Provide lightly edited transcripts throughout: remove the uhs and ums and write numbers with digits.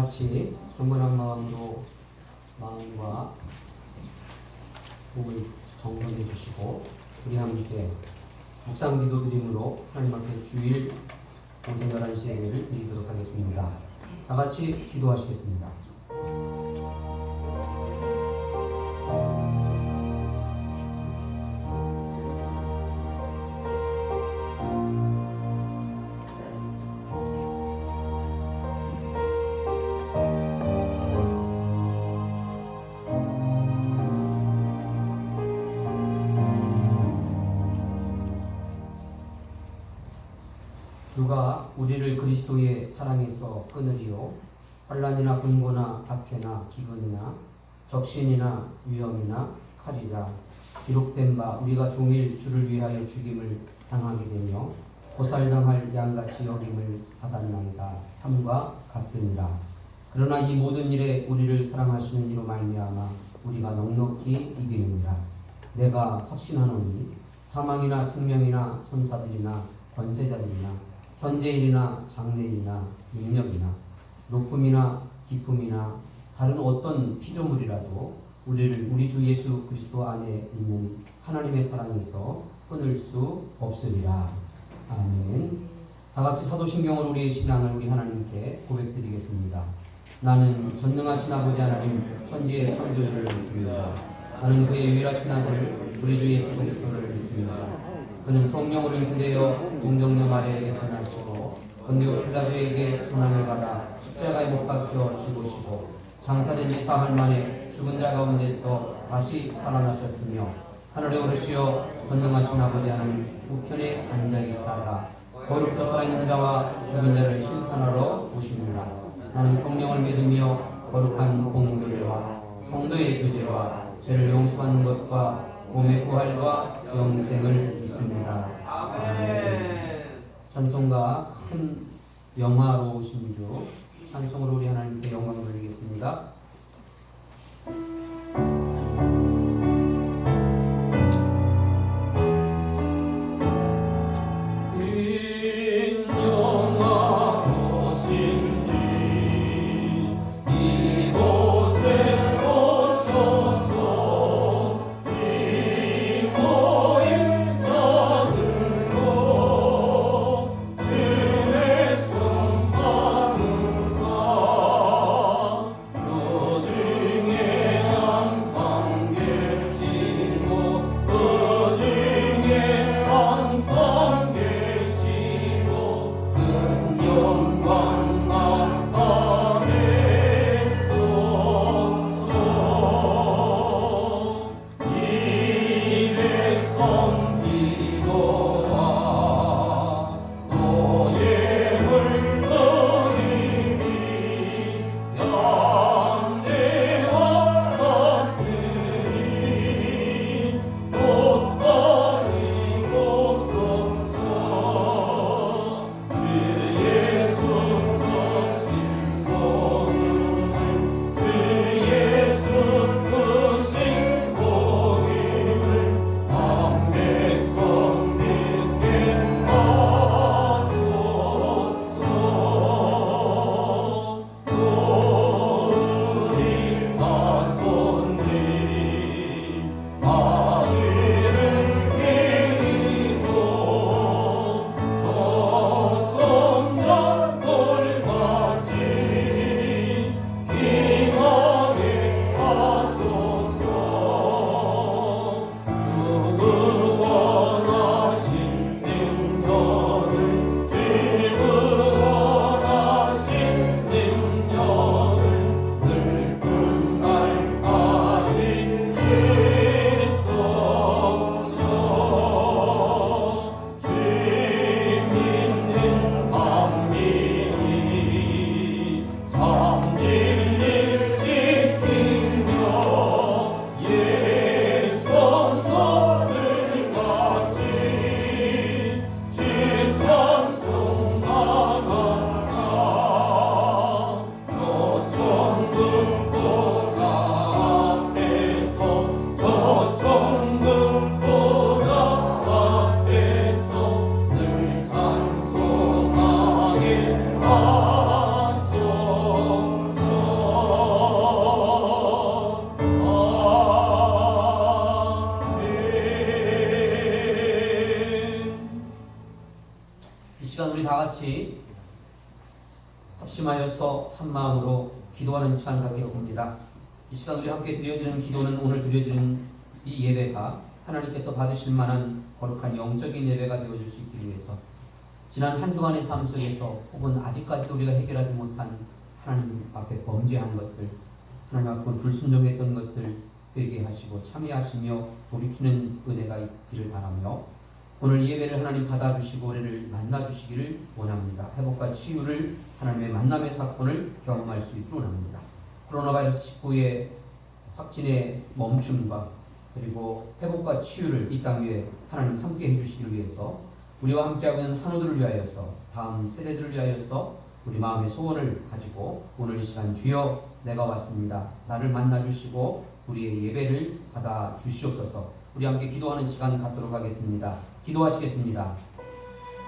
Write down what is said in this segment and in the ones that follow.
같이 경건한 마음으로 마음과 몸을 정돈해 주시고 우리 함께 묵상 기도드림으로 하나님 앞에 주일 오전 11시 예배를 드리도록 하겠습니다. 다 같이 기도하시겠습니다. 누가 우리를 그리스도의 사랑에서 끊으리요? 환난이나 곤고나 박해나 기근이나 적신이나 위험이나 칼이라. 기록된 바 우리가 종일 주를 위하여 죽임을 당하게 되며 보살당할 양같이 여김을 받았나이다. 함과 같으니라. 그러나 이 모든 일에 우리를 사랑하시는 이로 말미암아 우리가 넉넉히 이기느니라. 내가 확신하노니 사망이나 생명이나 천사들이나 권세자들이나 현재일이나 장래일이나 능력이나 높음이나 깊음이나 다른 어떤 피조물이라도 우리를 우리 주 예수 그리스도 안에 있는 하나님의 사랑에서 끊을 수 없으리라. 아멘. 다같이 사도신경으로 우리의 신앙을 우리 하나님께 고백드리겠습니다. 나는 전능하신 아버지 하나님 천지의 창조주를 믿습니다. 나는 그의 유일하신 아들 우리 주 예수 그리스도를 믿습니다. 그는 성령으로 인도되어 동정녀 마리아에게서 나시고 본디오 필라도에게 고난을 받아 십자가에 못 박혀 죽으시고 장사된 지 사흘 만에 죽은 자 가운데서 다시 살아나셨으며 하늘에 오르시어 전능하신 아버지 하나님 우편에 앉아 계시다가 거룩히 살아있는 자와 죽은 자를 심판하러 오십니다. 나는 성령을 믿으며 거룩한 공교회와 성도의 교제와 죄를 용서하는 것과 몸의 부활과 영생을 믿습니다. 아멘. 찬송가 큰 영화로우신 주 찬송으로 우리 하나님께 영광 돌리겠습니다. 너 중에 같이 합심하여서 한 마음으로 기도하는 시간 갖겠습니다. 이 시간 우리 함께 드려지는 기도는 오늘 드려지는 이 예배가 하나님께서 받으실 만한 거룩한 영적인 예배가 되어줄 수 있기 위해서 지난 한 주간의 삶 속에서 혹은 아직까지도 우리가 해결하지 못한 하나님 앞에 범죄한 것들, 하나님 앞에 불순종했던 것들 회개하시고 참여하시며 돌이키는 은혜가 있기를 바라며 오늘 예배를 하나님 받아주시고 우리를 만나주시기를 원합니다. 회복과 치유를 하나님의 만남의 사건을 경험할 수 있기를 원합니다. 코로나 바이러스 19의 확진의 멈춤과 그리고 회복과 치유를 이 땅 위에 하나님 함께 해주시기를 위해서 우리와 함께하고 있는 한우들을 위하여서 다음 세대들을 위하여서 우리 마음의 소원을 가지고 오늘 이 시간 주여 내가 왔습니다. 나를 만나주시고 우리의 예배를 받아주시옵소서. 우리 함께 기도하는 시간 갖도록 하겠습니다. 기도하시겠습니다.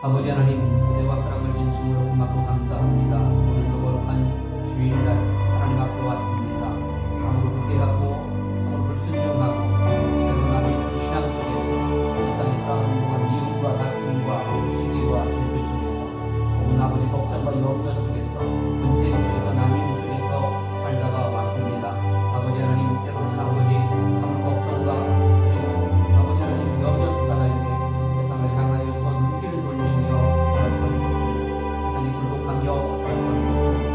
아버지 하나님, 은혜와 사랑을 진심으로 고맙고 감사합니다. 오늘도 거룩한 주일날 하나님 앞에 왔습니다. 참으로 불쾌하고 참으로 불순종하고 때로는 아버지 불신앙 속에서 이 땅에 살아가는 동안 미움과 다툼과 시기와 질투 속에서 혹은 아버지 걱정과 염려 속에서 분쟁 속에서 나눔 속에서 살다가 왔습니다. 아버지 하나님, 때로는 아버지 참으로 걱정과 염려 가운데 세상을 향하여서 눈길을 돌리며 살았던 세상에 굴복하며 살았던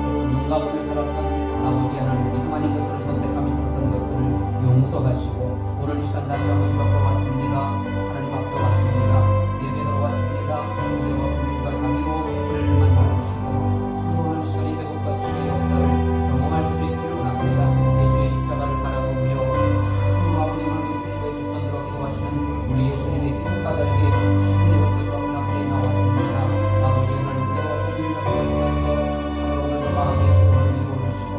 예수 눈 가보며 살았던 아버지 하나님 믿음 아닌 것들을 선택하며 살았던 것들을 용서하시고 오늘 이 시간 다시 한번 주 앞에 왔습니다. 하나님 앞에 왔습니다. 예배하러 왔습니다. 은혜와 긍휼과 자비로 우리를 만나주시고 참으로 오늘 이 시간이 회복과 치유의 역사를 경험할 수 있기를 원합니다. 예수의 십자가를 바라보며 참으로 아버지 오늘도 주님의 두 손으로 기도하시는 우리 예수님의 기도가들에게 신뢰해서 주 앞에 나왔습니다. 아버지 하나님 은혜와 긍휼을 베어주셔서 참으로 오늘도 마음의 소원을 이루어주시고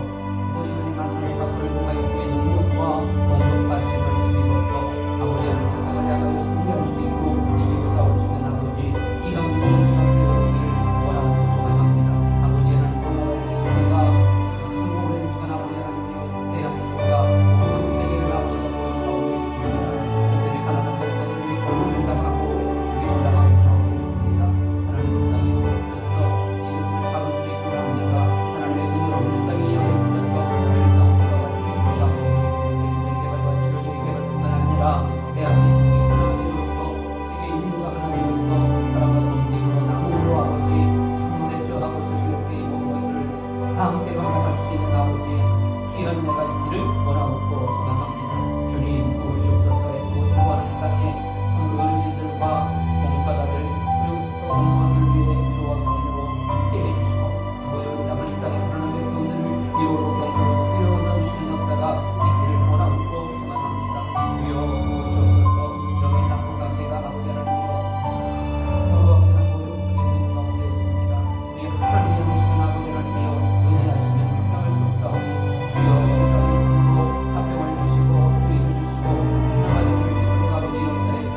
우리를 만나는 사건을 통하여 주의 능력과 공급하심을 힘입어서 아버지 하나님 세상을 향하여 승리할 수 있고 이기고 싸울 수 있는 아버지 기가 막힌 시간 되어지기를 원하고 소망합니다. 아버지 하나님 코로나 시대가 참 오랜 시간 아버지 하나님이여 대한민국과 온 세계를 아버지 가운데 있습니다. 특별히 가난한 백성들이 고통을 당하고 죽임을 당하고 나오고 있습니다. 하나님 불쌍히 여겨주셔서 이것을 잡을 수 있도록 합니다. 하나님의 은혜로 불쌍히 여겨주셔서 일상 돌아갈 수 있도록 아버지 백성의 개발과 지원의 개발뿐만 아니라 대한민국이 하나님으로서 세계 인류가 하나님으로서 사랑과 섬김으로 나눔으로 아버지 참 대처하고 슬기롭게 이 모든 것들을 다 함께 감당할 수 있는 아버지 귀한 은혜가 있기를 원하고 소망합니다. 주님 부르시옵소서. 애쓰고 수고하는 이 땅에 참으로 어린이들과 봉사자들 그리고 또 공무원들 위해 위로와 격려로 함께 해주시고 모여있는 남은 이 땅에 하나님의 백성들을 위로로 격려로서 위로로 넘치는 역사가 있기를 원하고 소망합니다. 주여 부르시옵소서. 영의 낙고 관계가 아버지 하나님과 서로 관계한 어려움 속에서 있는 가운데 있습니다. 우리 하나님의 오시는 아버지 하나님이여 은혜하시면 감당할 수 없사오니 주여 이 땅에 참으로 화평을 주시고 의를 주시고 하나가 되실 수 있도록 아버지 역사해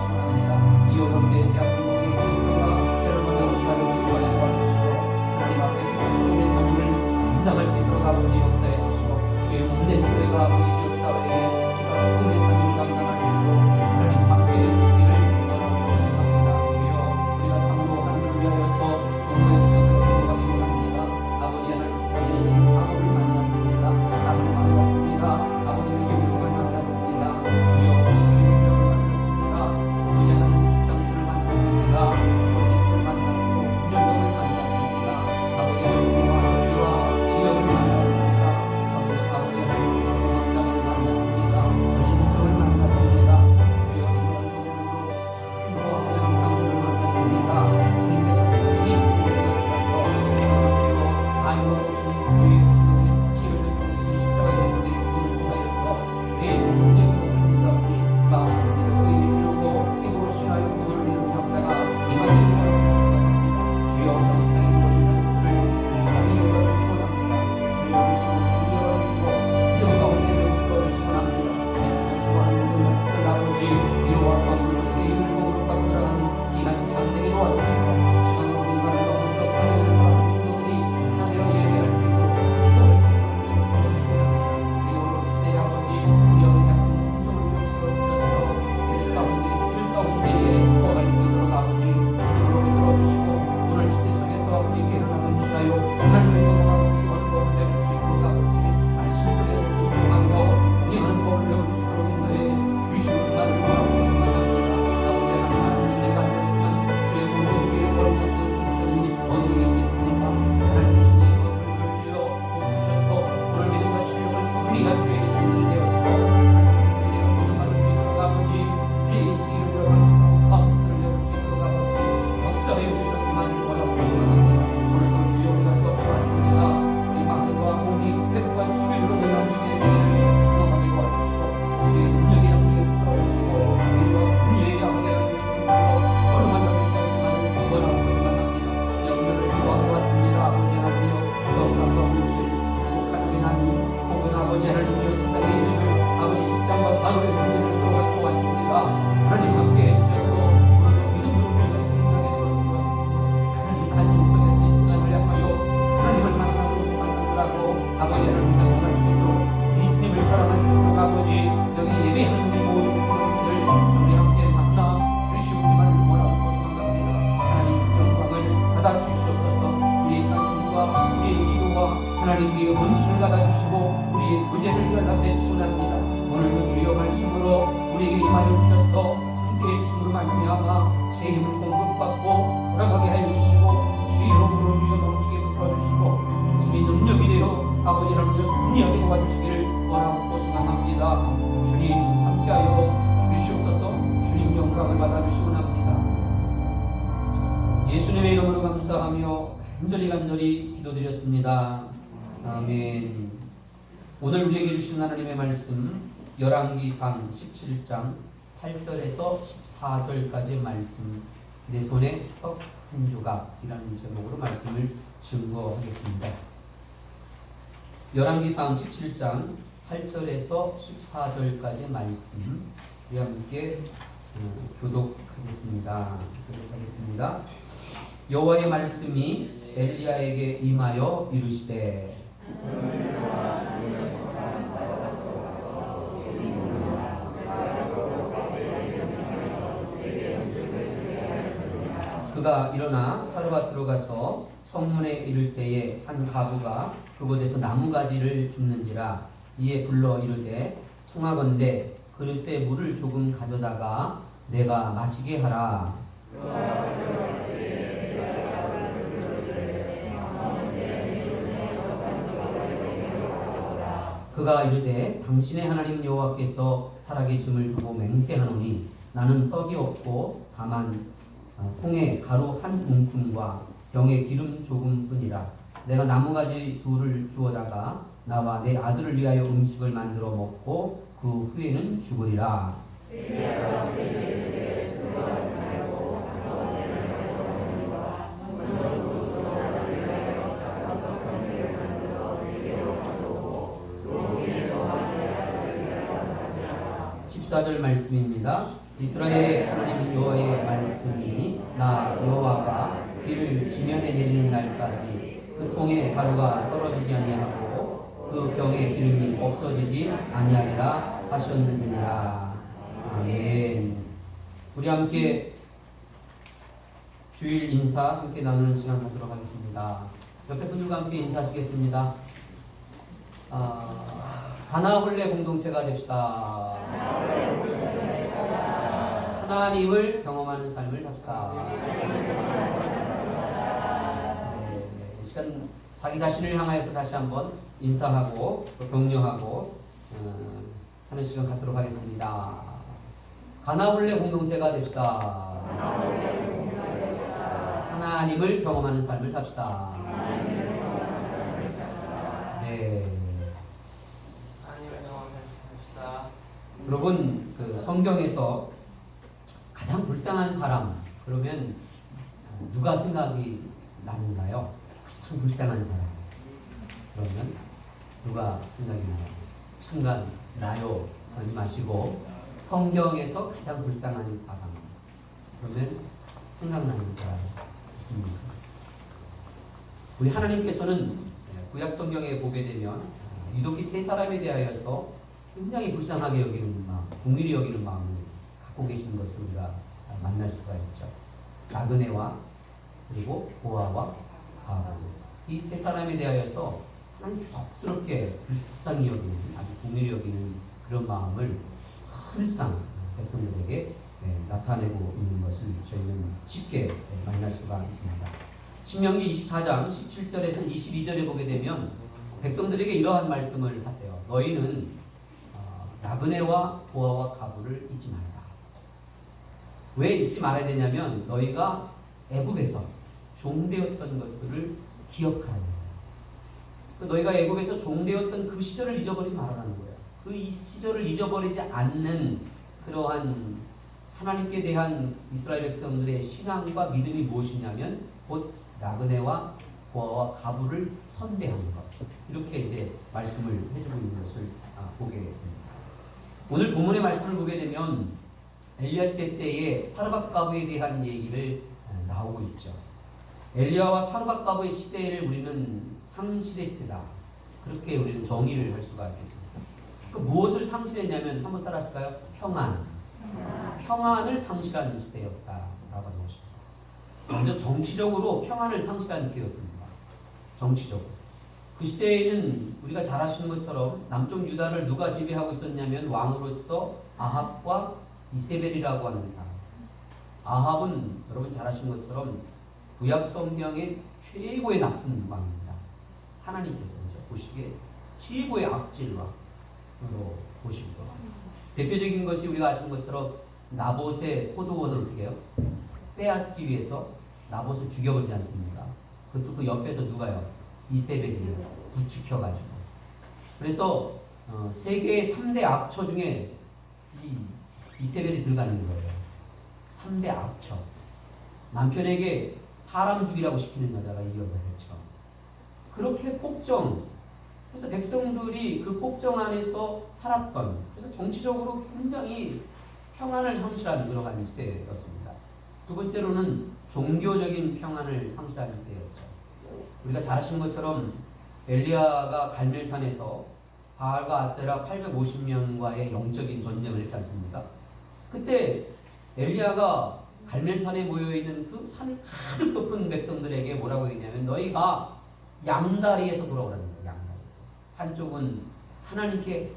말씀으로 우리에게 임하여 주셔서 함께해 주심으로 말미암아 새 힘을 공급받고 돌아가게 하여 주시고 주의 이름으로 주여 넘치게 베풀어주시고 말씀이 능력이 되어 아버지 하나님을 승리하게 도와주시기를 원하고 소망합니다. 주님 함께하여 주시옵소서. 주님 영광을 받아주시고 합니다. 예수님의 이름으로 감사하며 간절히 기도드렸습니다. 아멘. 오늘 우리에게 주신 하나님의 말씀 열왕기상 17장 8절에서 14절까지의 말씀, 내 손에 떡 한 조각이라는 제목으로 말씀을 증거하겠습니다. 열왕기상 17장 8절에서 14절까지의 말씀 우리 함께 교독하겠습니다. 여호와의 말씀이 엘리야에게 임하여 이르시되 그가 일어나 사르밧으로 가서 성문에 이를 때에 한 과부가 그곳에서 나무가지를 줍는지라. 이에 불러 이르되 청하건대 그릇에 물을 조금 가져다가 내가 마시게 하라. 그가 이르되 당신의 하나님 여호와께서 살아계심을 두고 맹세하노니 나는 떡이 없고 다만 콩에 가루 한 움큼과 병에 기름 조금뿐이라. 내가 나무가지 둘을 주워다가 나와 내 아들을 위하여 음식을 만들어 먹고 그 후에는 죽으리라. (14절) 말씀입니다. 이스라엘의 하나님 여호와의 말씀이 나 여호와가 비를 지면에 내리는 날까지 그 통에 가루가 떨어지지 아니하고 그 병에 기름이 없어지지 아니하리라 하셨느니라. 아멘. 우리 함께 주일 인사 함께 나누는 시간 갖도록 하겠습니다. 옆에 분들과 함께 인사하시겠습니다. 가나홀레 공동체가 됩시다. 하나님을 경험하는 삶을 삽시다. 이 시간 자기 자신을 향하여서 다시 한번 인사하고 격려하고 하는 시간 갖도록 하겠습니다. 가나홀레 공동체가 됩시다. 하나님을 경험하는 삶을 삽시다. 네. 여러분, 그 성경에서 가장 불쌍한 사람 그러면 누가 생각이 나는가요? 가장 불쌍한 사람 그러면 누가 생각이 나요? 순간 나요 하지 마시고 성경에서 가장 불쌍한 사람 그러면 생각나는 사람 있습니다. 우리 하나님께서는 구약 성경에 보게 되면 유독히 세 사람에 대하여서 굉장히 불쌍하게 여기는 마음, 궁일이 여기는 마음을 갖고 계신 것을 우리가 만날 수가 있죠. 나그네와 그리고 보아와 가부 이 세 사람에 대하여서 하나님 주독스럽게 불쌍히 여기는, 아주 궁일이 여기는 그런 마음을 항상 백성들에게 나타내고 있는 것을 저희는 쉽게 만날 수가 있습니다. 신명기 24장 17절에서 22절에 보게 되면 백성들에게 이러한 말씀을 하세요. 너희는 나그네와 보아와 가부를 잊지 말라. 왜 잊지 말아야 되냐면 너희가 애굽에서 종되었던 것들을 기억하라. 너희가 애굽에서 종되었던 그 시절을 잊어버리지 말아라는 거예요. 그 시절을 잊어버리지 않는 그러한 하나님께 대한 이스라엘 백성들의 신앙과 믿음이 무엇이냐면 곧 나그네와 보아와 가부를 선대하는 것. 이렇게 이제 말씀을 해주고 있는 것을 보게 됩니다. 오늘 본문의 말씀을 보게 되면 엘리야 시대 때의 사르밧 가부에 대한 얘기를 나오고 있죠. 엘리야와 사르밧 가부의 시대를 우리는 상실의 시대다. 그렇게 우리는 정의를 할 수가 있겠습니다. 그 무엇을 상실했냐면 한번 따라하실까요? 평안을 상실한 시대였다라고 하는 것입니다. 먼저 정치적으로 평안을 상실한 시대였습니다. 정치적으로. 그 시대에는 우리가 잘 아시는 것처럼 남쪽 유다를 누가 지배하고 있었냐면 왕으로서 아합과 이세벨이라고 하는 사람. 아합은 여러분 잘 아시는 것처럼 구약 성경의 최고의 나쁜 왕입니다. 하나님께서 보시기에 최고의 악질왕으로 보시고 있습니다. 대표적인 것이 우리가 아시는 것처럼 나봇의 포도원을 어떻게 해요? 빼앗기 위해서 나봇을 죽여버리지 않습니까? 그것도 그 옆에서 누가요? 이세벨이 부추켜가지고. 그래서 세계의 3대 악처 중에 이세벨이 들어가는 거예요. 3대 악처. 남편에게 사람 죽이라고 시키는 여자가 이 여자였죠. 그렇게 폭정. 그래서 백성들이 그 폭정 안에서 살았던, 그래서 정치적으로 굉장히 평안을 상실한 그러한 시대였습니다. 두 번째로는 종교적인 평안을 상실한 시대였죠. 우리가 잘 아시는 것처럼 엘리야가 갈멜산에서 바알과 아세라 850명과의 영적인 전쟁을 했지 않습니까? 그때 엘리야가 갈멜산에 모여있는 그 산을 가득 덮은 백성들에게 뭐라고 했냐면 너희가 양다리에서 돌아오라는 거예요. 양다리에서. 한쪽은 하나님께,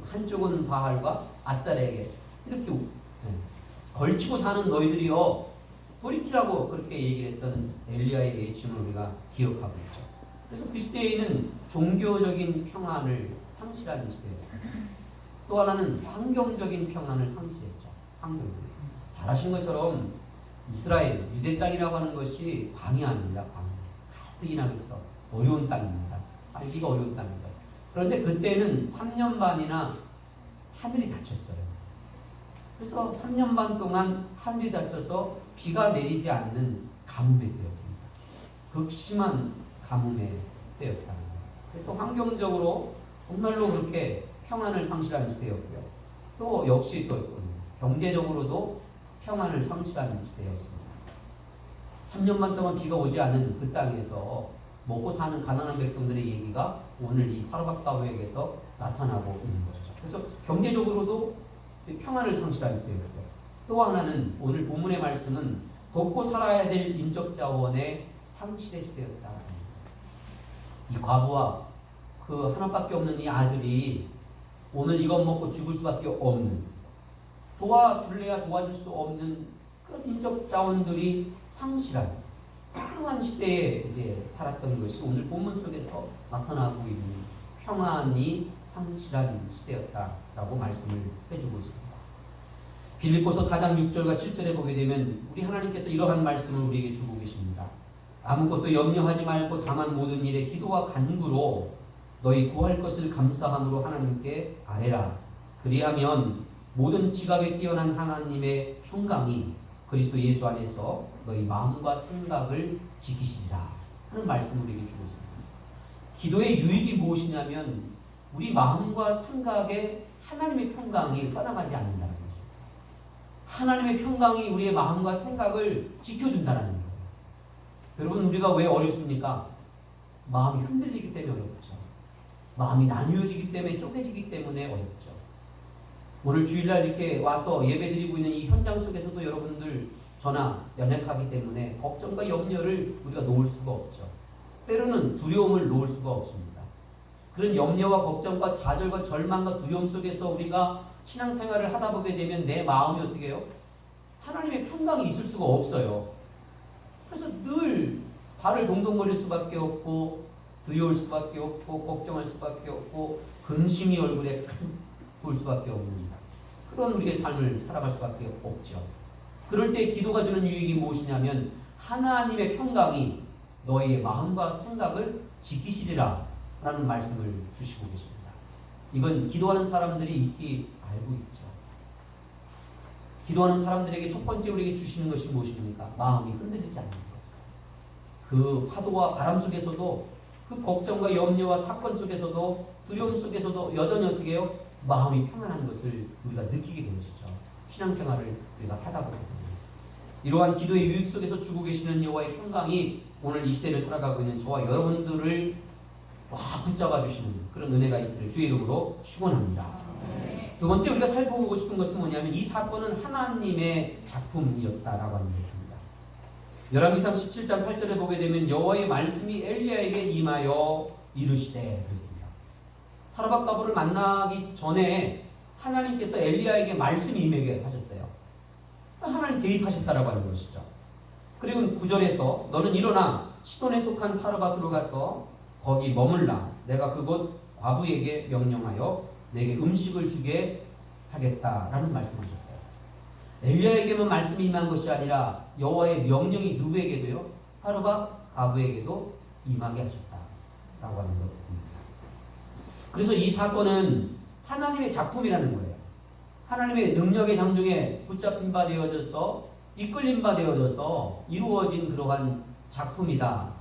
한쪽은 바알과 아사레에게 이렇게 걸치고 사는 너희들이요 돌이키라고 그렇게 얘기를 했던 엘리야의 예침을 우리가 기억하고 있죠. 그래서 그 시대에는 종교적인 평안을 상실한 시대였습니다. 또 하나는 환경적인 평안을 상실했죠. 환경적인. 잘 아신 것처럼 이스라엘 유대 땅이라고 하는 것이 광야입니다. 광야. 가뜩이 나면서 어려운 땅입니다. 살기가 어려운 땅이죠. 그런데 그때는 3년 반이나 하늘이 닫혔어요. 그래서 3년 반 동안 하늘이 닫혀서 비가 내리지 않는 가뭄의 때였습니다. 극심한 가뭄의 때였다는 거예요. 그래서 환경적으로 정말로 그렇게 평안을 상실한 시대였고요. 또 역시 또 경제적으로도 평안을 상실한 시대였습니다. 3년 반 동안 비가 오지 않은 그 땅에서 먹고 사는 가난한 백성들의 얘기가 오늘 이 사르밧가우에게서 나타나고 있는 것이죠. 그래서 경제적으로도 평안을 상실한 시대였고요. 또 하나는 오늘 본문의 말씀은 돕고 살아야 될 인적 자원의 상실의 시대였다. 이 과부와 그 하나밖에 없는 이 아들이 오늘 이것 먹고 죽을 수밖에 없는, 도와줄래야 도와줄 수 없는 그런 인적 자원들이 상실한 그러한 시대에 이제 살았던 것이 오늘 본문 속에서 나타나고 있는 평안이 상실한 시대였다라고 말씀을 해주고 있습니다. 빌립보서 4장 6절과 7절에 보게 되면 우리 하나님께서 이러한 말씀을 우리에게 주고 계십니다. 아무것도 염려하지 말고 다만 모든 일에 기도와 간구로 너희 구할 것을 감사함으로 하나님께 아뢰라. 그리하면 모든 지각에 뛰어난 하나님의 평강이 그리스도 예수 안에서 너희 마음과 생각을 지키시리라 하는 말씀을 우리에게 주고 있습니다. 기도의 유익이 무엇이냐면 우리 마음과 생각에 하나님의 평강이 떠나가지 않는다는 것입니다. 하나님의 평강이 우리의 마음과 생각을 지켜준다는 거예요. 여러분, 우리가 왜 어렵습니까? 마음이 흔들리기 때문에 어렵죠. 마음이 나뉘어지기 때문에, 쪼개지기 때문에 어렵죠. 오늘 주일날 이렇게 와서 예배드리고 있는 이 현장 속에서도 여러분들 저나 연약하기 때문에 걱정과 염려를 우리가 놓을 수가 없죠. 때로는 두려움을 놓을 수가 없습니다. 그런 염려와 걱정과 좌절과 절망과 두려움 속에서 우리가 신앙생활을 하다 보게 되면 내 마음이 어떻게 해요? 하나님의 평강이 있을 수가 없어요. 그래서 늘 발을 동동거릴 수밖에 없고 두려울 수밖에 없고 걱정할 수밖에 없고 근심이 얼굴에 가득 부을 수밖에 없는 그런 우리의 삶을 살아갈 수밖에 없죠. 그럴 때 기도가 주는 유익이 무엇이냐면 하나님의 평강이 너희의 마음과 생각을 지키시리라 라는 말씀을 주시고 계십니다. 이건 기도하는 사람들이 익히 알고 있죠. 기도하는 사람들에게 첫 번째 우리에게 주시는 것이 무엇입니까? 마음이 흔들리지 않는 것. 그 파도와 바람 속에서도 그 걱정과 염려와 사건 속에서도 두려움 속에서도 여전히 어떻게 해요? 마음이 평안한 것을 우리가 느끼게 되는 것이죠. 신앙생활을 우리가 하다 보면 이러한 기도의 유익 속에서 주고 계시는 여호와의 평강이 오늘 이 시대를 살아가고 있는 저와 여러분들을 막 붙잡아 주시는 그런 은혜가 있기를 주의 이름으로 축원합니다. 두 번째 우리가 살펴보고 싶은 것은 뭐냐면 이 사건은 하나님의 작품이었다라고 하는 것입니다. 열왕기상 17장 8절에 보게 되면 여호와의 말씀이 엘리야에게 임하여 이르시되 그랬습니다. 사르밧 가부를 만나기 전에 하나님께서 엘리야에게 말씀이 임하게 하셨어요. 하나님 개입하셨다라고 하는 것이죠. 그리고 9절에서 너는 일어나 시돈에 속한 사르밧으로 가서 거기 머물라. 내가 그곳 과부에게 명령하여 내게 음식을 주게 하겠다라는 말씀하셨어요. 엘리야에게만 말씀이 임한 것이 아니라 여호와의 명령이 누구에게도요? 사르밧 가부에게도 임하게 하셨다라고 하는 것입니다. 그래서 이 사건은 하나님의 작품이라는 거예요. 하나님의 능력의 장중에 붙잡힌 바 되어져서 이끌린 바 되어져서 이루어진 그러한 작품이다라고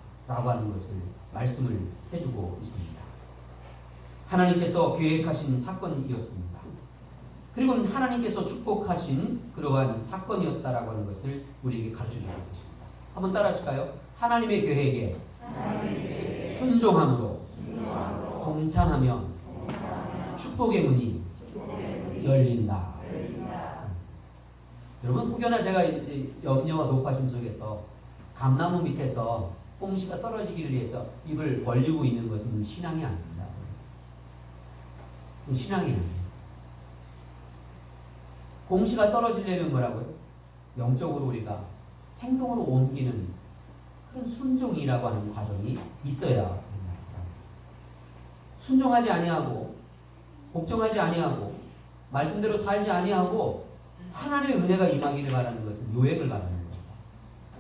하는 것을 말씀을 해주고 있습니다. 하나님께서 계획하신 사건이었습니다. 그리고 하나님께서 축복하신 그러한 사건이었다라고 하는 것을 우리에게 가르쳐주고 계십니다. 한번 따라하실까요? 하나님의 계획에 순종함으로 동참하면 축복의 문이 열린다. 여러분 혹여나 제가 염려와 높아심 속에서 감나무 밑에서 홍시가 떨어지기를 위해서 입을 벌리고 있는 것은 신앙이 아닙니다. 신앙이 아니에요. 홍시가 떨어지려면 뭐라고요? 영적으로 우리가 행동으로 옮기는 그런 순종이라고 하는 과정이 있어야 합니다. 순종하지 아니하고 복종하지 아니하고 말씀대로 살지 아니하고 하나님의 은혜가 임하기를 바라는 것은 요행을 바라는 겁니다.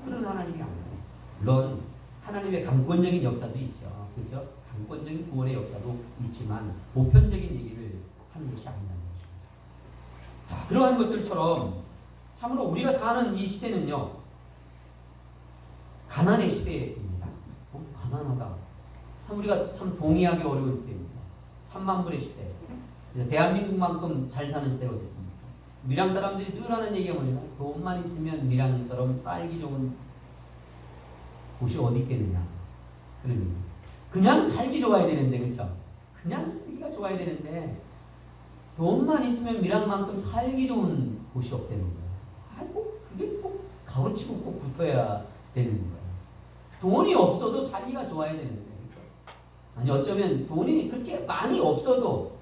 그런 하나님이 아니에요. 물론 하나님의 강권적인 역사도 있죠. 그렇죠? 강권적인 구원의 역사도 있지만 보편적인 얘기를 하는 것이 아니라는 것입니다. 자, 그러한 것들처럼 참으로 우리가 사는 이 시대는요, 가난의 시대입니다. 가난하다. 참 우리가 참 동의하기 어려운 시대입니다. 3만 불의 시대. 대한민국만큼 잘 사는 시대가 어디 있습니까? 밀양 사람들이 늘 하는 얘기가 뭐냐면 돈만 있으면 밀양처럼 살기 좋은 곳이 어디 있겠느냐. 그냥 살기 좋아야 되는데, 그렇죠? 그냥 살기가 좋아야 되는데 돈만 있으면 밀양만큼 살기 좋은 곳이 없다는 거예요. 아이고 그게 꼭 가로치고 꼭 붙어야 되는 거예요. 돈이 없어도 살기가 좋아야 되는데, 그렇죠? 아니 어쩌면 돈이 그렇게 많이 없어도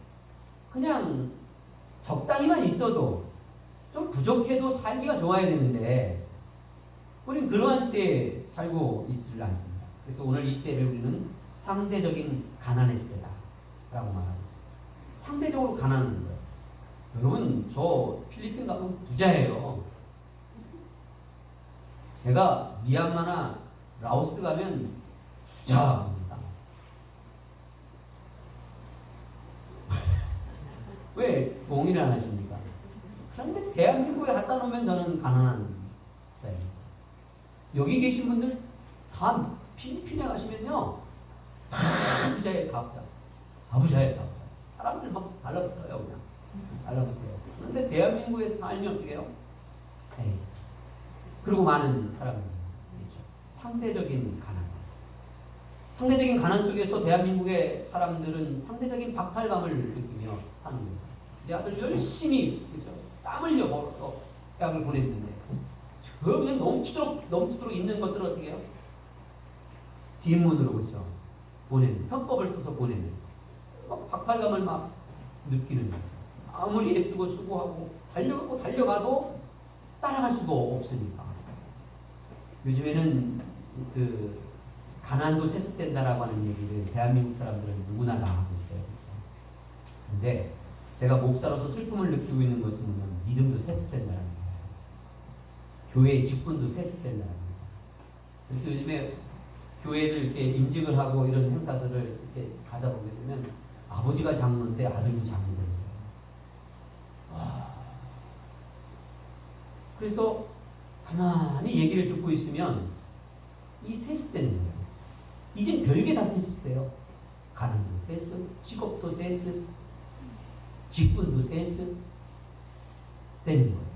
그냥 적당히만 있어도 좀 부족해도 살기가 좋아야 되는데 우리는 그러한 시대에 살고 있지를 않습니다. 그래서 오늘 이 시대를 우리는 상대적인 가난의 시대다 라고 말하고 있습니다. 상대적으로 가난한 거예요. 여러분 저 필리핀 가면 부자예요. 제가 미얀마나 라오스 가면 부자입니다. 왜 동의를 안 하십니까? 그런데 대한민국에 갖다 놓으면 저는 가난한 사회입니다. 여기 계신 분들 다 필리핀에 가시면요, 다 부자예요, 다 부자. 다 부자예요, 다 부자. 사람들 막 달라붙어요, 그냥. 달라붙어요. 그런데 대한민국에서 살면 어떻게 해요? 에이. 그리고 많은 사람들이 있죠. 상대적인 가난. 상대적인 가난 속에서 대한민국의 사람들은 상대적인 박탈감을 느끼며 사는 거죠. 내 아들 열심히, 그죠? 땀 흘려 벌어서 대학을 보냈는데, 저 그냥 넘치도록 있는 것들을 어떻게 해요? 뒷문으로, 그죠? 보내는, 편법을 써서 보내는. 막 박탈감을 막 느끼는 거죠. 아무리 애쓰고 수고하고 달려가도 따라갈 수가 없으니까. 요즘에는 그 가난도 세습된다라고 하는 얘기를 대한민국 사람들은 누구나 다 하고 있어요. 그런데 제가 목사로서 슬픔을 느끼고 있는 것은 뭐냐면 믿음도 세습된다는 거예요. 교회의 직분도 세습된다는 거예요. 그래서 요즘에 교회를 이렇게 임직을 하고 이런 행사들을 이렇게 가다 보게 되면 아버지가 장로인데 아들도 장로되는 거예요. 와. 그래서 가만히 얘기를 듣고 있으면 이 세습되는 거예요. 이젠 별게 다 세습돼요. 가난도 세습, 직업도 세습, 직분도 세습 되는 거예요.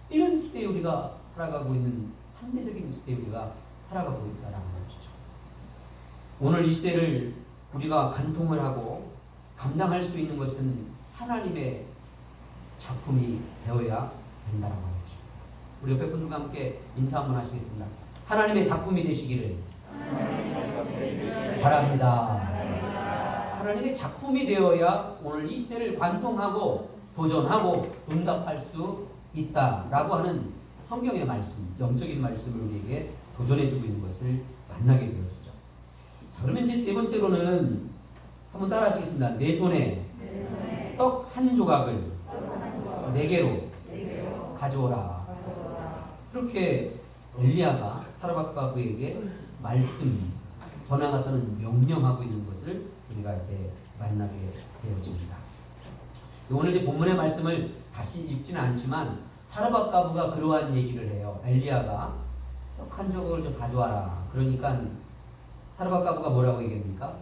이런 시대에 우리가 살아가고 있는 상대적인 시대에 우리가 살아가고 있다는 것이죠. 오늘 이 시대를 우리가 간통을 하고 감당할 수 있는 것은 하나님의 작품이 되어야 된다는 것입니다. 우리 옆에 분들과 함께 인사 한번 하시겠습니다. 하나님의 작품이 되시기를 바랍니다. 하나님의 작품이 되어야 오늘 이 시대를 관통하고 도전하고 응답할 수 있다라고 하는 성경의 말씀, 영적인 말씀을 우리에게 도전해주고 있는 것을 만나게 되어주죠. 자, 그러면 이제 세 번째로는 한번 따라하시겠습니다. 내 손에 떡 한 조각을 내게로 가져오라. 그렇게 엘리야가 사르밧 그에게 말씀, 더 나아가서는 명령하고 있는 것을 우리가 이제 만나게 되어집니다. 오늘 이제 본문의 말씀을 다시 읽지는 않지만 사르밧 가부가 그러한 얘기를 해요. 엘리야가 떡 한 조각을 좀 가져와라. 그러니까 사르밧 가부가 뭐라고 얘기합니까?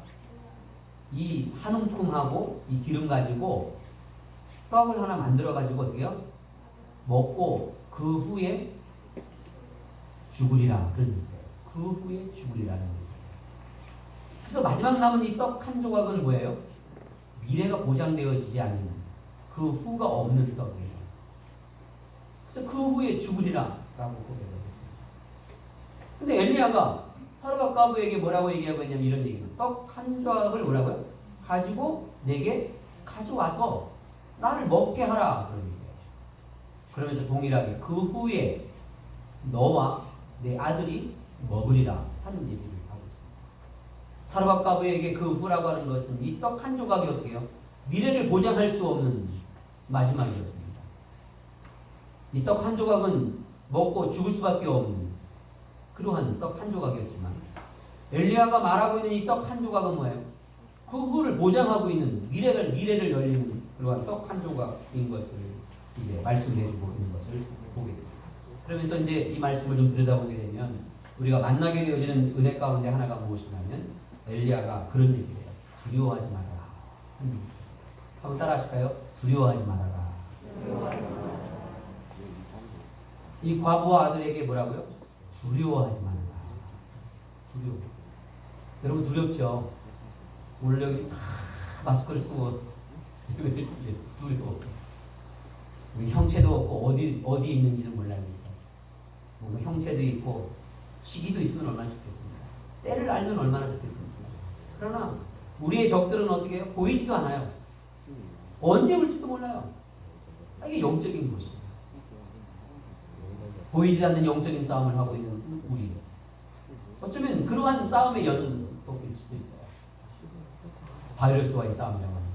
이 한 움큼하고 이 기름 가지고 떡을 하나 만들어 가지고 어떻게요? 먹고 그 후에 죽으리라. 그런 얘기예요. 그 후에 죽으리라는 얘기예요. 그래서 마지막 남은 이 떡 한 조각은 뭐예요? 미래가 보장되어지지 않은 그 후가 없는 떡이에요. 그래서 그 후에 죽으리라 라고 고백을 했습니다. 근데 엘리야가 사르밧 가부에게 뭐라고 얘기하고 있냐면 이런 얘기는 떡 한 조각을 뭐라고요? 가지고 내게 가져와서 나를 먹게 하라 그런 얘기예요. 그러면서 동일하게 그 후에 너와 내 아들이 먹으리라 하는 얘기를 하고 있습니다. 사르밧 가부에게 그 후라고 하는 것은 이 떡 한 조각이 어떻게 해요? 미래를 보장할 수 없는 마지막이었습니다. 이 떡 한 조각은 먹고 죽을 수밖에 없는 그러한 떡 한 조각이었지만 엘리야가 말하고 있는 이 떡 한 조각은 뭐예요? 그 후를 보장하고 있는 미래를 열리는 그러한 떡 한 조각인 것을 이제 말씀해주고 있는 것을 보게 됩니다. 그러면서 이제 이 말씀을 좀 들여다보게 되면 우리가 만나게 되어지는 은혜 가운데 하나가 무엇이냐면 엘리야가 그런 얘기를 해요. 두려워하지 말아라. 한번 따라하실까요? 두려워하지 말아라. 이 과부와 아들에게 뭐라고요? 두려워하지 말아라. 두려워. 여러분 두렵죠? 오늘 여기 다 마스크를 쓰고 두려워. 형체도 없고 어디 있는지는 몰라요. 뭔가 형체도 있고 시기도 있으면 얼마나 좋겠습니까? 때를 알면 얼마나 좋겠습니까? 그러나 우리의 적들은 어떻게 해요? 보이지도 않아요. 언제 올지도 몰라요. 이게 영적인 것이에요. 보이지 않는 영적인 싸움을 하고 있는 우리. 어쩌면 그러한 싸움의 연속일 수도 있어요. 바이러스와의 싸움이라고 하는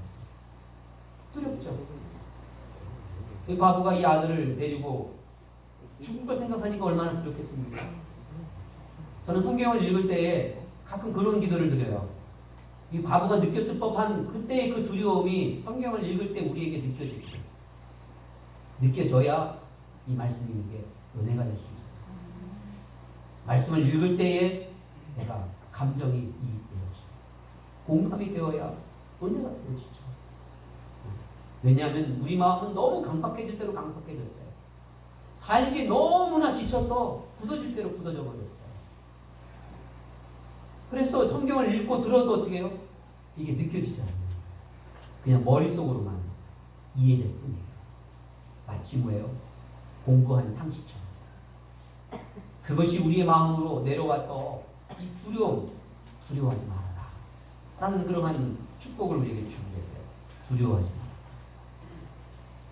것은. 두렵죠. 이 과부가 이 아들을 데리고 죽을 걸 생각하니까 얼마나 두렵겠습니까? 저는 성경을 읽을 때에 가끔 그런 기도를 드려요. 이 과부가 느꼈을 법한 그때의 그 두려움이 성경을 읽을 때 우리에게 느껴져야 이 말씀이 이게 은혜가 될 수 있어요. 말씀을 읽을 때에 내가 감정이 이입되어 공감이 되어야 은혜가 되어지죠. 왜냐하면 우리 마음은 너무 강박해질 대로 강박해졌어요. 살기 너무나 지쳐서 굳어질 대로 굳어져 버렸어요. 그래서 성경을 읽고 들어도 어떻게 해요? 이게 느껴지지 않아요. 그냥 머릿속으로만 이해될 뿐이에요. 마치 뭐예요? 공부하는 상식처럼. 그것이 우리의 마음으로 내려와서 이 두려워하지 말아라 라는 그러한 축복을 우리에게 주고 계세요. 두려워하지 말아라.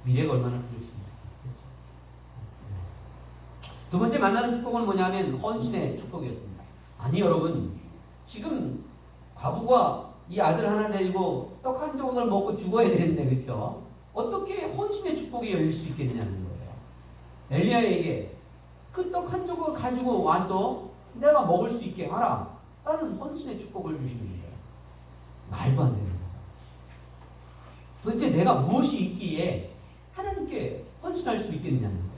미래가 얼마나 두렵습니까? 그렇죠? 두 번째 만나는 축복은 뭐냐면 헌신의 축복이었습니다. 아니 여러분, 지금 과부가 이 아들 하나 데리고 떡 한 조각을 먹고 죽어야 되는데 그렇죠? 어떻게 헌신의 축복이 열릴 수 있겠느냐는 거예요. 엘리야에게 그 떡 한 조각을 가지고 와서 내가 먹을 수 있게 하라 라는 헌신의 축복을 주시는 거예요. 말도 안 되는 거죠. 도대체 내가 무엇이 있기에 하나님께 헌신할 수 있겠느냐는 거예요.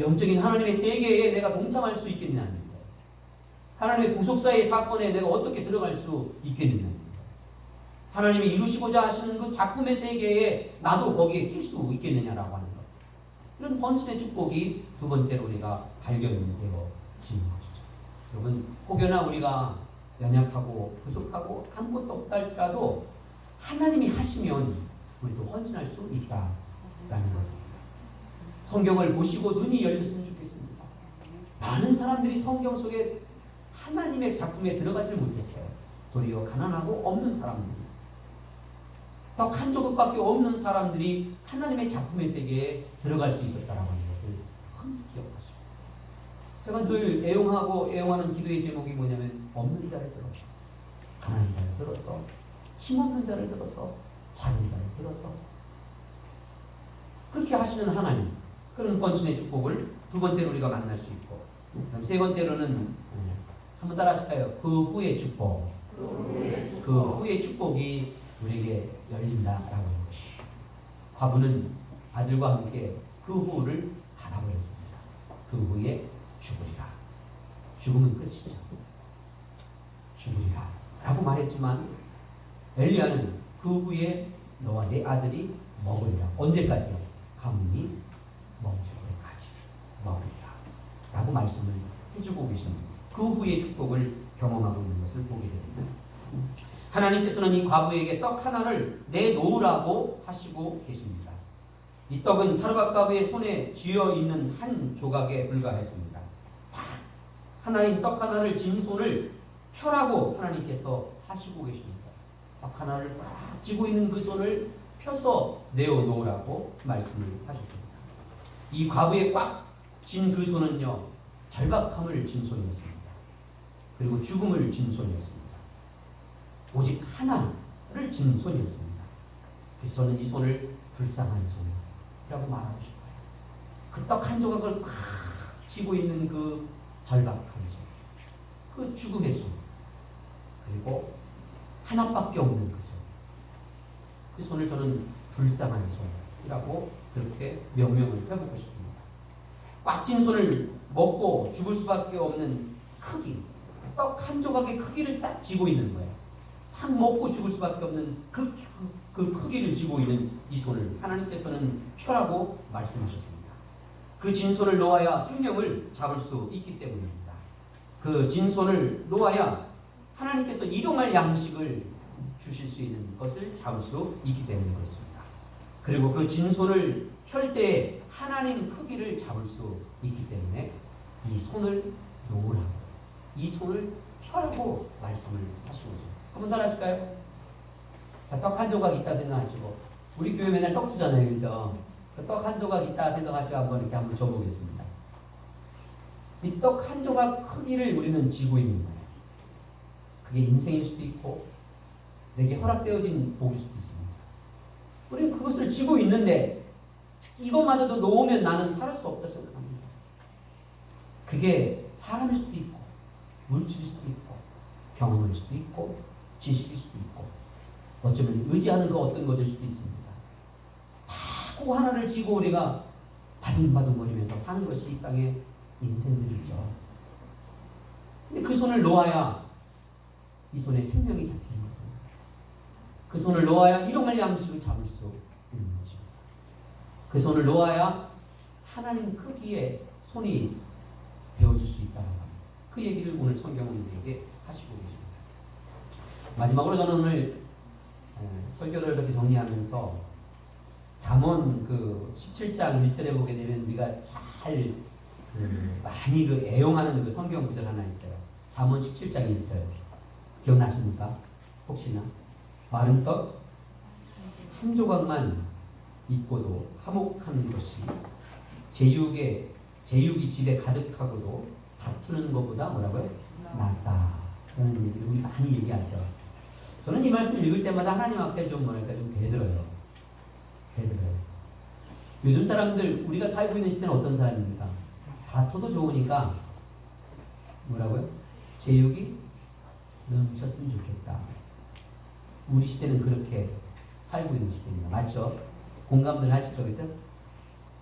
영적인 하나님의 세계에 내가 동참할 수 있겠느냐는 거예요. 하나님의 구속사의 사건에 내가 어떻게 들어갈 수 있겠느냐는 거예요. 하나님이 이루시고자 하시는 그 작품의 세계에 나도 거기에 낄 수 있겠느냐라고 하는 것. 이런 헌신의 축복이 두 번째로 우리가 발견되어지는 것이죠. 여러분, 혹여나 우리가 연약하고 부족하고 아무것도 없다 할지라도 하나님이 하시면 우리도 헌신할 수 있다라는 겁니다. 성경을 보시고 눈이 열렸으면 좋겠습니다. 많은 사람들이 성경 속에 하나님의 작품에 들어가지 못했어요. 도리어 가난하고 없는 사람들이. 떡 한 조각밖에 없는 사람들이 하나님의 작품의 세계에 들어갈 수 있었다라고 하는 것을 참 기억하시고, 제가 늘 애용하는 기도의 제목이 뭐냐면 없는 자를 들어서, 가난한 자를 들어서, 힘없는 자를 들어서, 작은 자를 들어서, 그렇게 하시는 하나님, 그런 번신의 축복을 두 번째로 우리가 만날 수 있고, 그다음 세 번째로는 한번 따라 하실까요? 그 후의 축복. 그 후의 축복이 우리에게 열린다라고 하는 것입니다. 과부는 아들과 함께 그 후를 닫아버렸습니다. 그 후에 죽으리라. 죽음은 끝이죠. 죽으리라 라고 말했지만 엘리야는 그 후에 너와 내 아들이 먹으리라. 언제까지요? 가뭄이 멈추고 까지 먹으리라 라고 말씀을 해주고 계십니다. 그 후의 축복을 경험하고 있는 것을 보게 됩니다. 하나님께서는 이 과부에게 떡 하나를 내놓으라고 하시고 계십니다. 이 떡은 사르밧 과부의 손에 쥐어 있는 한 조각에 불과했습니다. 하나님 떡 하나를 쥔 손을 펴라고 하나님께서 하시고 계십니다. 떡 하나를 꽉 쥐고 있는 그 손을 펴서 내어놓으라고 말씀을 하셨습니다. 이 과부의 꽉 쥔 그 손은요, 절박함을 쥔 손이었습니다. 그리고 죽음을 쥔 손이었습니다. 오직 하나를 쥔 손이었습니다. 그래서 저는 이 손을 불쌍한 손이라고 말하고 싶어요. 그 떡 한 조각을 꽉 쥐고 있는 그 절박한 손, 그 죽음의 손, 그리고 하나밖에 없는 그 손, 그 손을 저는 불쌍한 손이라고 그렇게 명명을 해보고 싶습니다. 꽉 쥔 손을 먹고 죽을 수밖에 없는 크기, 떡 한 조각의 크기를 딱 쥐고 있는 거예요. 탁 먹고 죽을 수밖에 없는 그 크기를 쥐고 있는 이 손을 하나님께서는 펴라고 말씀하셨습니다. 그 진 손을 놓아야 생명을 잡을 수 있기 때문입니다. 그 진 손을 놓아야 하나님께서 일용할 양식을 주실 수 있는 것을 잡을 수 있기 때문에 그렇습니다. 그리고 그 진 손을 펼 때에 하나님 크기를 잡을 수 있기 때문에 이 손을 놓으라고, 이 손을 펴라고 말씀을 하시는 거죠. 한번 따라 하실까요? 자, 떡 한 조각 있다 생각하시고, 우리 교회 맨날 떡 주잖아요, 그죠? 떡 한 조각 있다 생각하시고 한번 이렇게 한번 줘보겠습니다. 이 떡 한 조각 크기를 우리는 쥐고 있는 거예요. 그게 인생일 수도 있고 내게 허락되어진 복일 수도 있습니다. 우리는 그것을 쥐고 있는데 이것마저도 놓으면 나는 살을 수 없다 생각합니다. 그게 사람일 수도 있고 물질일 수도 있고 경험일 수도 있고 지식일 수도 있고 어쩌면 의지하는 그 어떤 것일 수도 있습니다. 다 그거 하나를 쥐고 우리가 바둥바둥거리면서 사는 것이 이 땅의 인생들이죠. 근데 그 손을 놓아야 이 손에 생명이 잡히는 겁니다. 그 손을 놓아야 일용할 양식을 잡을 수 있는 것입니다. 그 손을 놓아야 하나님 크기의 손이 되어줄 수 있다는 겁니다. 그 얘기를 오늘 성경은 우리에게 하시고 계십니다. 마지막으로 저는 오늘 설교를 이렇게 정리하면서 잠언 그 17장 1절에 보게 되면 우리가 잘 많이 애용하는 그 성경 구절 하나 있어요. 잠언 17장 1절 기억나십니까? 혹시나 마른 떡 한 조각만 있고도 화목한 것이 제육이 집에 가득하고도 다투는 것보다 뭐라고요? 낫다. 그런 얘기를 우리 많이 얘기하죠. 저는 이 말씀을 읽을 때마다 하나님 앞에 좀 뭐랄까 좀 대들어요. 요즘 사람들 우리가 살고 있는 시대는 어떤 사람입니까? 다퉈도 좋으니까 뭐라고요? 제육이 넘쳤으면 좋겠다. 우리 시대는 그렇게 살고 있는 시대입니다. 맞죠? 공감들 하시죠? 그죠?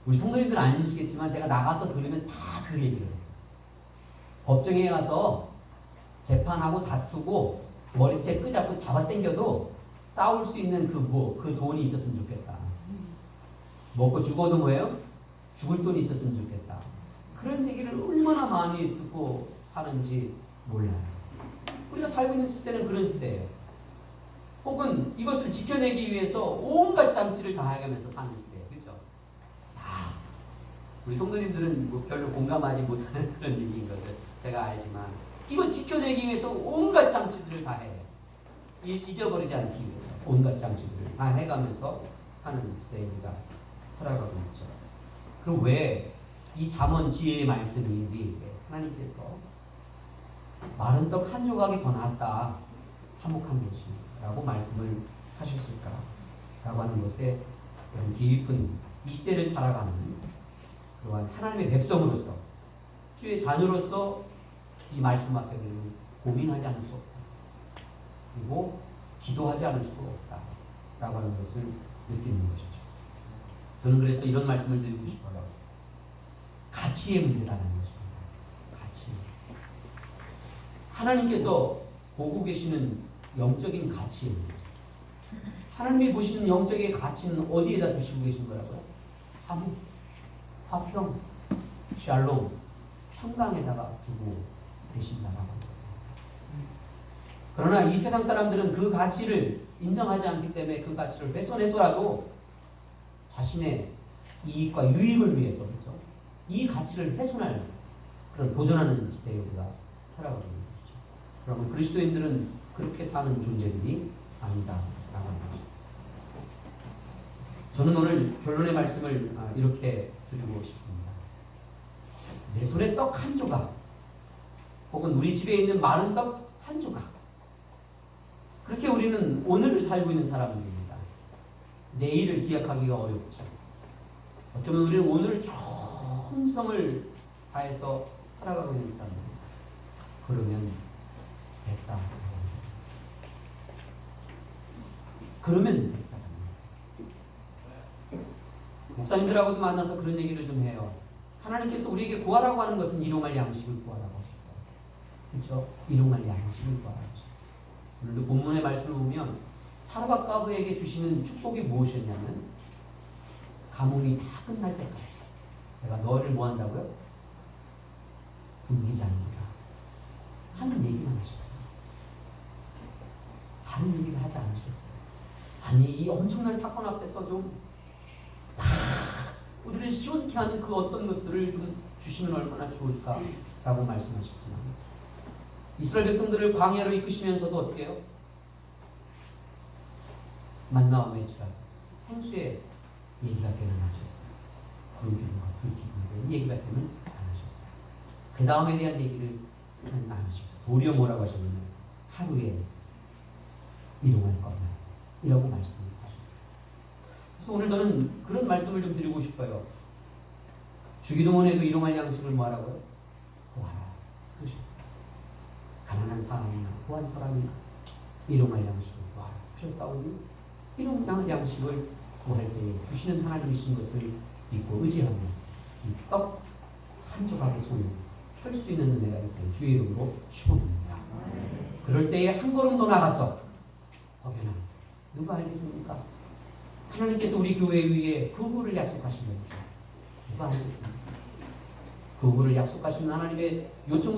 우리 성도님들은 아시겠지만 제가 나가서 들으면 다 그 얘기를 해요. 법정에 가서 재판하고 다투고 머리채 끄잡고 잡아당겨도 싸울 수 있는 그 돈이 있었으면 좋겠다. 먹고 죽어도 뭐예요? 죽을 돈이 있었으면 좋겠다. 그런 얘기를 얼마나 많이 듣고 사는지 몰라요. 우리가 살고 있는 시대는 그런 시대예요. 혹은 이것을 지켜내기 위해서 온갖 장치를 다 해가면서 사는 시대예요. 그렇죠? 우리 성도님들은 뭐 별로 공감하지 못하는 그런 얘기인 것을 제가 알지만 이걸 지켜내기 위해서 온갖 장치들을 다 해요. 잊어버리지 않기 위해서 온갖 장치들을 다 해가면서 사는 시대에 우리가 살아가고 있죠. 그럼 왜 이 잠언 지혜의 말씀이 우리에게 하나님께서 마른 떡 한 조각이 더 낫다 화목한 것이라고 말씀을 하셨을까? 라고 하는 것에 여러분 깊은 이 시대를 살아가는 그러한 하나님의 백성으로서 주의 자녀로서 이 말씀 앞에 고민하지 않을 수 없다. 그리고 기도하지 않을 수가 없다. 라고 하는 것을 느끼는 것이죠. 저는 그래서 이런 말씀을 드리고 싶어요. 가치의 문제라는 것입니다. 가치. 하나님께서 보고 계시는 영적인 가치의 문제. 하나님이 보시는 영적인 가치는 어디에다 두시고 계신 거라고요? 화목, 화평, 샬롬, 평강에다가 두고 계신다라고 합니다. 그러나 이 세상 사람들은 그 가치를 인정하지 않기 때문에 그 가치를 훼손해서라도 자신의 이익과 유익을 위해서 그렇죠? 이 가치를 훼손할 그런 도전하는 시대에 우리가 살아가고 있는 것이죠. 그러면 그리스도인들은 그렇게 사는 존재들이 아니다라고 하는 것이죠. 저는 오늘 결론의 말씀을 이렇게 드리고 싶습니다. 내 손에 떡 한 조각 혹은 우리 집에 있는 마른 떡 한 조각 그렇게 우리는 오늘을 살고 있는 사람들입니다. 내일을 기약하기가 어렵죠. 어쩌면 우리는 오늘을 충성을 다해서 살아가고 있는 사람들입니다. 그러면 됐다. 그러면 됐다. 목사님들하고도 만나서 그런 얘기를 좀 해요. 하나님께서 우리에게 구하라고 하는 것은 일용할 양식을 구하라고 하셨어요. 그렇죠? 일용할 양식을 구하라고 하셨어요. 오늘도 본문의 말씀을 보면 사르밧 과부에게 주시는 축복이 무엇이었냐면 가뭄이 다 끝날 때까지 내가 너를 뭐 한다고요? 굶기지 않으리라 하는 얘기만 하셨어요. 다른 얘기를 하지 않으셨어요. 아니 이 엄청난 사건 앞에서 좀 우리를 시원케 하는 그 어떤 것들을 좀 주시면 얼마나 좋을까라고 말씀하셨지만 이스라엘 백성들을 광야로 이끄시면서도 어떻게 해요? 만나와 메추라 생수의 얘기가 되는 하셨어요. 구름기둥과 불기둥의 얘기가 되면 안 하셨어요. 그 다음에 대한 얘기를 안 하셨어요. 도리어 뭐라고 하셨냐면 하루에 일용할 것만 이라고 말씀하셨어요. 그래서 오늘 저는 그런 말씀을 좀 드리고 싶어요. 주기도문에도 일용할 양식을 뭐하라고요? 구하라 그러셨어요. 가난한 사람이나 부한 사람이나 일용할 양식을 구하라 하셨사오니 일용할 양식을 구할 때에 주시는 하나님이신 것을 믿고 의지하며 이 떡 한 조각의 손을 펼 수 있는 은혜가 있다는 주의 이름으로 축원합니다. 그럴 때에 한 걸음 더 나가서 법연아 누가 알겠습니까? 하나님께서 우리 교회 위에 그 후를 약속하신 거죠. 누가 알겠습니까? 그 후를 약속하신 하나님의 요청과